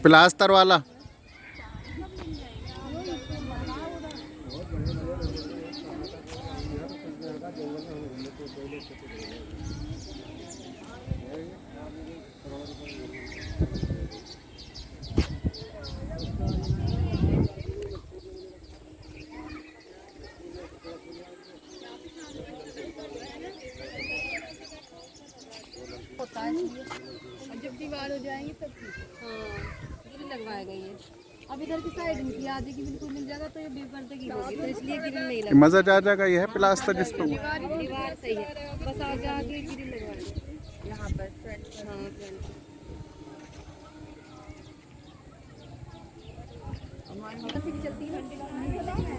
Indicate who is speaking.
Speaker 1: Plaster वाला।
Speaker 2: होता है और जब दीवार हो जाएंगी तब हाँ लगवाया गई है। अब इधर की साइड में आधे की बिल्कुल मिल जाएगा तो ये बेपर्दे की होगी तो इसलिए ग्रिल नहीं लगा।
Speaker 1: मजा आ जाएगा। ये है प्लास्टर जिस पे
Speaker 2: दीवार सही है बस आगे आगे ग्रिल लगवाएंगे यहाँ पर फ्रंट पर। हाँ फ्रंट हमारी चलती है।